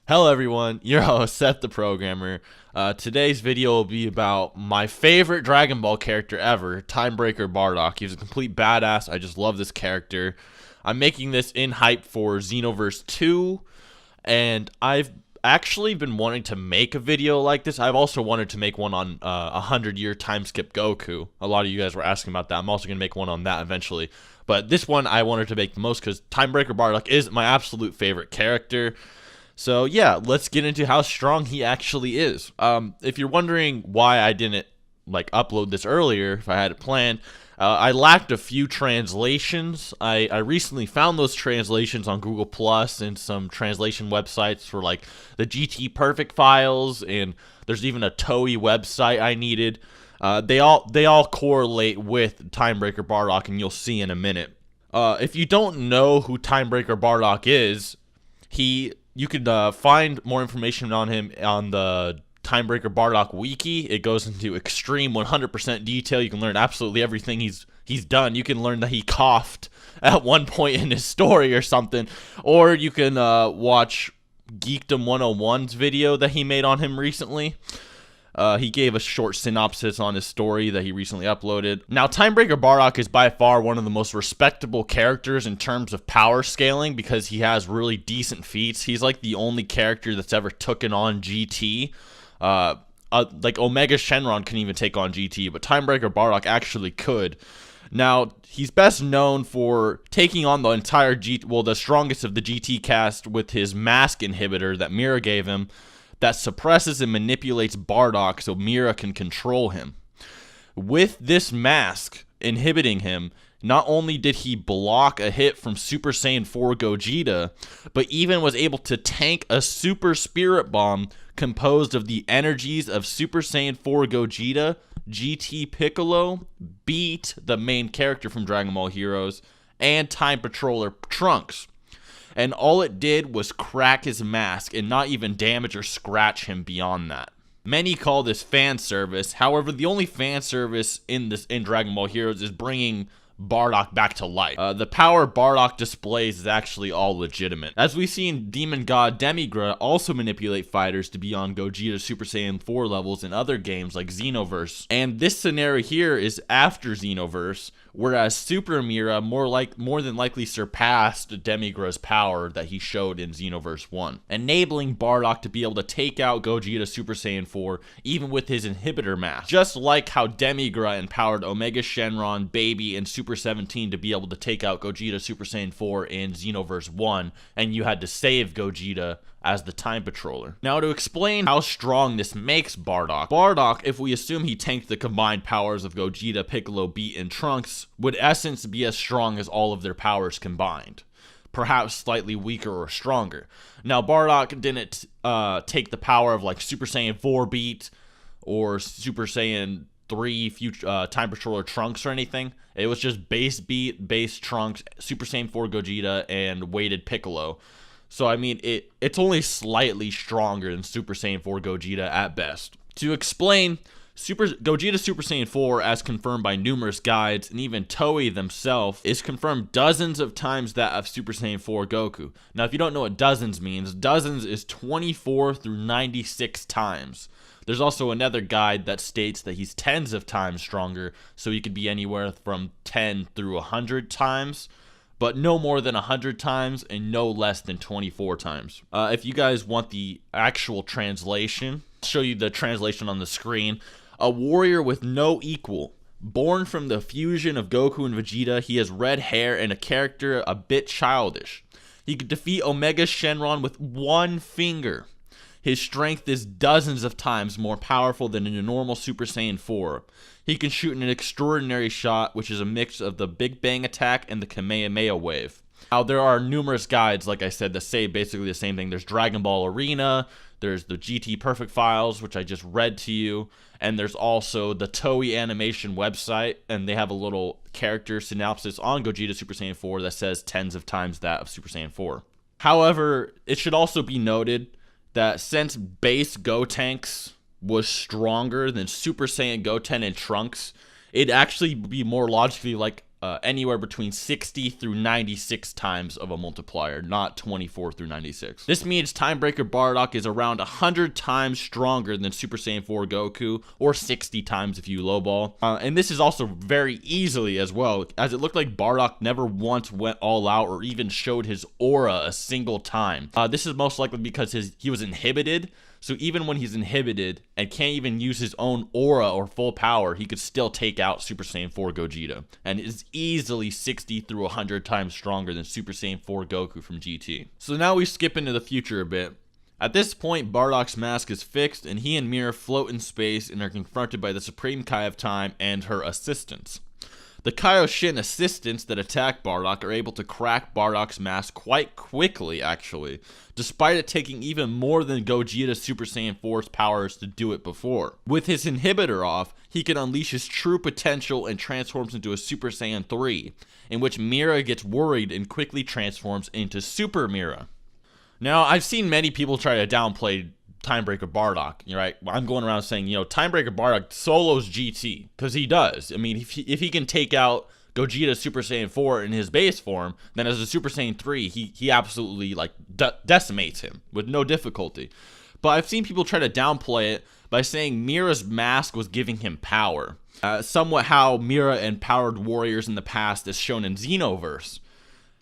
Hello everyone, your host Seth the Programmer. Today's video will be about my favorite Dragon Ball character ever, Timebreaker Bardock. He's a complete badass. I just love this character. I'm making this in hype for Xenoverse 2, and I've actually been wanting to make a video like this. I've also wanted to make one on 100-year time skip Goku. A lot of you guys were asking about that. I'm also going to make one on that eventually. But this one I wanted to make the most because Timebreaker Bardock is my absolute favorite character. So yeah, let's get into how strong he actually is. If you're wondering why I didn't upload this earlier, if I had it planned, I lacked a few translations. I recently found those translations on Google Plus and some translation websites for like the GT Perfect files, and there's even a Toei website I needed. They all correlate with Timebreaker Bardock, and you'll see in a minute. If you don't know who Timebreaker Bardock is, you could find more information on him on the Timebreaker Bardock wiki. It goes into extreme 100% detail. You can learn absolutely everything he's done. You can learn that he coughed at one point in his story or something. Or you can watch Geekdom 101's video that he made on him recently. He gave a short synopsis on his story that he recently uploaded. Now, Timebreaker Bardock is by far one of the most respectable characters in terms of power scaling because he has really decent feats. He's like the only character that's ever taken on GT. Like Omega Shenron couldn't even take on GT, but Timebreaker Bardock actually could. Now, he's best known for taking on the entire the strongest of the GT cast with his mask inhibitor that Mira gave him, that suppresses and manipulates Bardock so Mira can control him. With this mask inhibiting him, not only did he block a hit from Super Saiyan 4 Gogeta, but even was able to tank a Super Spirit Bomb composed of the energies of Super Saiyan 4 Gogeta, GT Piccolo, Beat, the main character from Dragon Ball Heroes, and Time Patroller Trunks. And all it did was crack his mask and not even damage or scratch him beyond that. Many call this fan service. However, the only fan service in Dragon Ball Heroes is bringing Bardock back to life. The power Bardock displays is actually all legitimate. As we've seen Demon God Demigra also manipulate fighters to be on Gogeta Super Saiyan 4 levels in other games like Xenoverse. And this scenario here is after Xenoverse, whereas Super Mira more than likely surpassed Demigra's power that he showed in Xenoverse 1, enabling Bardock to be able to take out Gogeta Super Saiyan 4 even with his inhibitor mask. Just like how Demigra empowered Omega Shenron, Baby, and Super 17 to be able to take out Gogeta Super Saiyan 4 in Xenoverse 1, and you had to save Gogeta as the Time Patroller. Now, to explain how strong this makes Bardock, if we assume he tanked the combined powers of Gogeta, Piccolo, Beat, and Trunks, would in essence be as strong as all of their powers combined. Perhaps slightly weaker or stronger. Now, Bardock didn't take the power of like Super Saiyan 4 Beat or Super Saiyan 3 Time Patroller Trunks or anything. It was just base Beat, base Trunks, Super Saiyan 4 Gogeta, and weighted Piccolo. So, I mean, it's only slightly stronger than Super Saiyan 4 Gogeta at best. To explain, Gogeta Super Saiyan 4, as confirmed by numerous guides, and even Toei themselves, is confirmed dozens of times that of Super Saiyan 4 Goku. Now, if you don't know what dozens means, dozens is 24 through 96 times. There's also another guide that states that he's tens of times stronger, so he could be anywhere from 10 through 100 times. But no more than 100 times and no less than 24 times. If you guys want the actual translation, I'll show you the translation on the screen. A warrior with no equal. Born from the fusion of Goku and Vegeta, he has red hair and a character a bit childish. He could defeat Omega Shenron with one finger. His strength is dozens of times more powerful than a normal Super Saiyan 4. He can shoot an extraordinary shot, which is a mix of the Big Bang attack and the Kamehameha wave. Now, there are numerous guides, like I said, that say basically the same thing. There's Dragon Ball Arena, there's the GT Perfect files, which I just read to you, and there's also the Toei Animation website, and they have a little character synopsis on Gogeta Super Saiyan 4 that says tens of times that of Super Saiyan 4. However, it should also be noted that since base Gotenks was stronger than Super Saiyan Goten and Trunks, it'd actually be more logically like anywhere between 60 through 96 times of a multiplier, not 24 through 96. This means Timebreaker Bardock is around 100 times stronger than Super Saiyan 4 Goku, or 60 times if you lowball. And this is also very easily as well, as it looked like Bardock never once went all out or even showed his aura a single time. This is most likely because he was inhibited. So even when he's inhibited and can't even use his own aura or full power, he could still take out Super Saiyan 4 Gogeta, and is easily 60 through 100 times stronger than Super Saiyan 4 Goku from GT. So now we skip into the future a bit. At this point, Bardock's mask is fixed, and he and Mira float in space and are confronted by the Supreme Kai of Time and her assistants. The Kaioshin assistants that attack Bardock are able to crack Bardock's mask quite quickly, actually, despite it taking even more than Gogeta's Super Saiyan 4's powers to do it before. With his inhibitor off, he can unleash his true potential and transforms into a Super Saiyan 3, in which Mira gets worried and quickly transforms into Super Mira. Now, I've seen many people try to downplay Timebreaker Bardock, right? I'm going around saying, Timebreaker Bardock solos GT, because he does. I mean, if he can take out Gogeta Super Saiyan 4 in his base form, then as a Super Saiyan 3, he absolutely, decimates him with no difficulty. But I've seen people try to downplay it by saying Mira's mask was giving him power. Somewhat how Mira empowered warriors in the past, as shown in Xenoverse.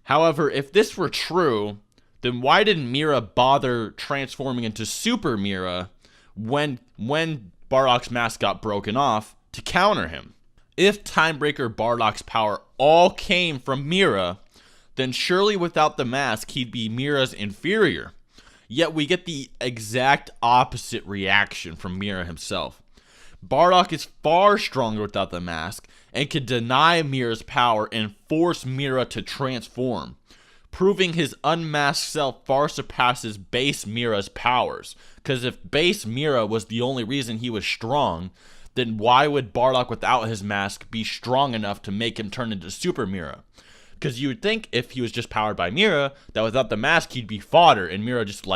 However, if this were true, then why didn't Mira bother transforming into Super Mira when Bardock's mask got broken off to counter him? If Timebreaker Bardock's power all came from Mira, then surely without the mask he'd be Mira's inferior. Yet we get the exact opposite reaction from Mira himself. Bardock is far stronger without the mask and can deny Mira's power and force Mira to transform, proving his unmasked self far surpasses base Mira's powers. Because if base Mira was the only reason he was strong, then why would Bardock without his mask be strong enough to make him turn into Super Mira? Because you would think if he was just powered by Mira, that without the mask he'd be fodder and Mira just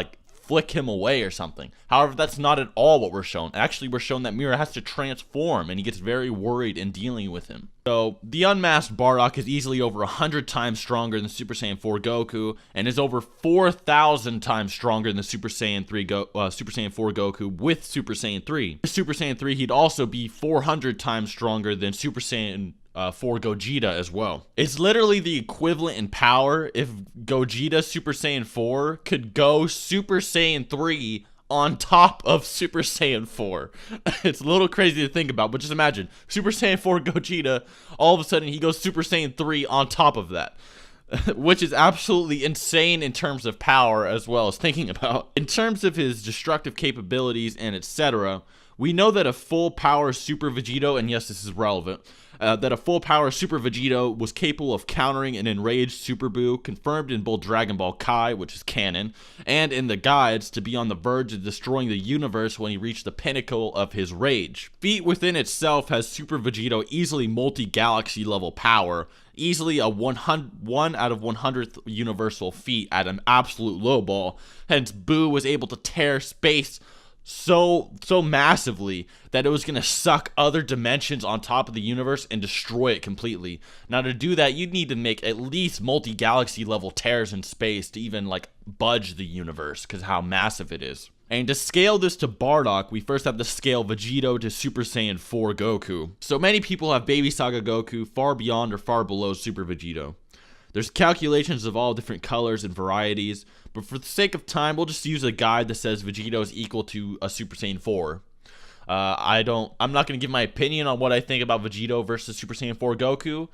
flick him away or something. However, that's not at all what we're shown. Actually, we're shown that Mira has to transform, and he gets very worried in dealing with him. So, the unmasked Bardock is easily over 100 times stronger than Super Saiyan 4 Goku, and is over 4,000 times stronger than Super Saiyan 4 Goku with Super Saiyan 3. With Super Saiyan 3, he'd also be 400 times stronger than Super Saiyan 4 Gogeta as well. It's literally the equivalent in power if Gogeta Super Saiyan 4 could go Super Saiyan 3 on top of Super Saiyan 4. It's a little crazy to think about, but just imagine Super Saiyan 4 Gogeta, all of a sudden he goes Super Saiyan 3 on top of that. Which is absolutely insane in terms of power as well as thinking about. In terms of his destructive capabilities and etc., we know that a full power Super Vegito, and yes, this is relevant, that a full power Super Vegito was capable of countering an enraged Super Buu, confirmed in both Dragon Ball Kai, which is canon, and in the guides to be on the verge of destroying the universe when he reached the pinnacle of his rage. Feat within itself has Super Vegito easily multi-galaxy level power, easily a 1 out of 100th universal feat at an absolute low ball. Hence, Buu was able to tear space so massively that it was going to suck other dimensions on top of the universe and destroy it completely. Now, to do that, you'd need to make at least multi-galaxy level tears in space to even budge the universe, because how massive it is. And to scale this to Bardock, we first have to scale Vegito to Super Saiyan 4 Goku. So many people have Baby Saga Goku far beyond or far below Super Vegito. There's calculations of all different colors and varieties, but for the sake of time, we'll just use a guide that says Vegito is equal to a Super Saiyan 4. I'm not going to give my opinion on what I think about Vegito versus Super Saiyan 4 Goku,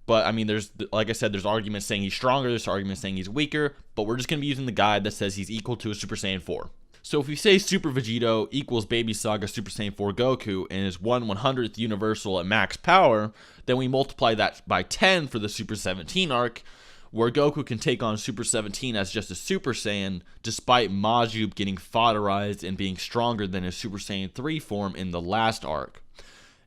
but I mean, like I said, there's arguments saying he's stronger, there's arguments saying he's weaker, but we're just going to be using the guide that says he's equal to a Super Saiyan 4. So if we say Super Vegito equals Baby Saga Super Saiyan 4 Goku and is 1/100th universal at max power, then we multiply that by 10 for the Super 17 arc, where Goku can take on Super 17 as just a Super Saiyan, despite Majub getting fodderized and being stronger than his Super Saiyan 3 form in the last arc.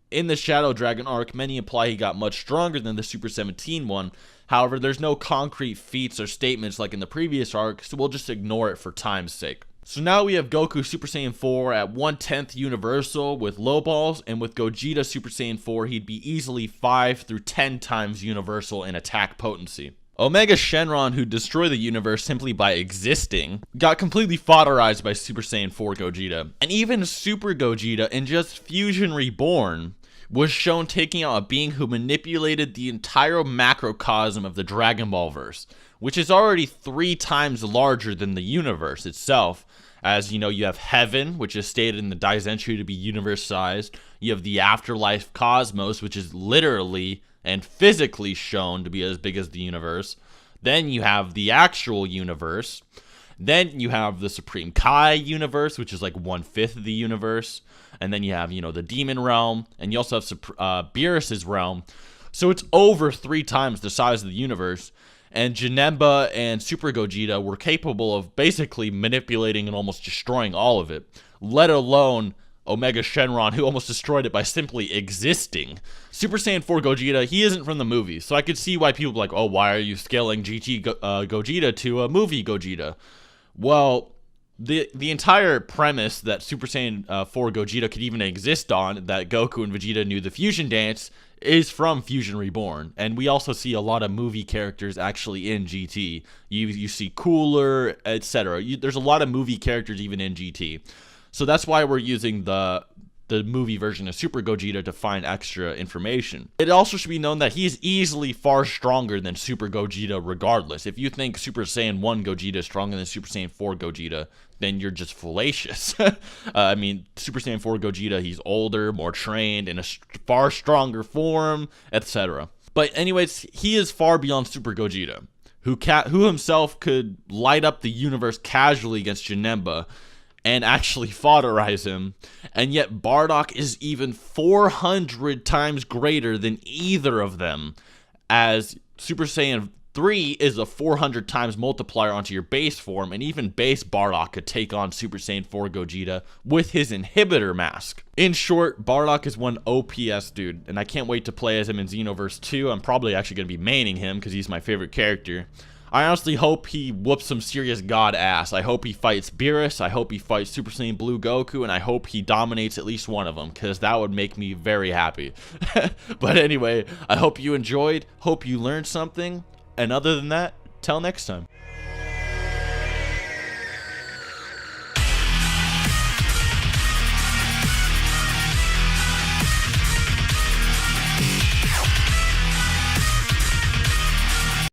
In the Shadow Dragon arc, many imply he got much stronger than the Super 17 one. However, there's no concrete feats or statements like in the previous arc, so we'll just ignore it for time's sake. So now we have Goku Super Saiyan 4 at 1/10 universal with low balls, and with Gogeta Super Saiyan 4, he'd be easily 5 through 10 times universal in attack potency. Omega Shenron, who destroyed the universe simply by existing, got completely fodderized by Super Saiyan 4 Gogeta. And even Super Gogeta in just Fusion Reborn was shown taking out a being who manipulated the entire macrocosm of the Dragon Ball verse, which is already 3 times larger than the universe itself. As you know, you have Heaven, which is stated in the Daizenshuu to be universe sized. You have the Afterlife Cosmos, which is literally and physically shown to be as big as the universe. Then you have the actual universe. Then you have the Supreme Kai universe, which is like 1/5 of the universe. And then you have, the Demon Realm. And you also have Beerus's Realm. So it's over 3 times the size of the universe. And Janemba and Super Gogeta were capable of basically manipulating and almost destroying all of it, let alone Omega Shenron, who almost destroyed it by simply existing. Super Saiyan 4 Gogeta, he isn't from the movie, so I could see why people are like, oh, why are you scaling GT Gogeta to a movie Gogeta? Well, the entire premise that Super Saiyan 4 Gogeta could even exist on, that Goku and Vegeta knew the fusion dance, is from Fusion Reborn. And we also see a lot of movie characters actually in GT. You see Cooler, etc. There's a lot of movie characters even in GT. So that's why we're using the movie version of Super Gogeta to find extra information. It also should be known that he is easily far stronger than Super Gogeta regardless. If you think Super Saiyan 1 Gogeta is stronger than Super Saiyan 4 Gogeta, then you're just fallacious. I mean, Super Saiyan 4 Gogeta, he's older, more trained, in a far stronger form, etc. But anyways, he is far beyond Super Gogeta, who himself could light up the universe casually against Janemba and actually fodderize him, and yet Bardock is even 400 times greater than either of them, as Super Saiyan 3 is a 400 times multiplier onto your base form, and even base Bardock could take on Super Saiyan 4 Gogeta with his inhibitor mask. In short, Bardock is one OPS dude, and I can't wait to play as him in Xenoverse 2. I'm probably actually going to be maining him because he's my favorite character. I honestly hope he whoops some serious god ass. I hope he fights Beerus, I hope he fights Super Saiyan Blue Goku, and I hope he dominates at least one of them, because that would make me very happy. But anyway, I hope you enjoyed, hope you learned something, and other than that, till next time.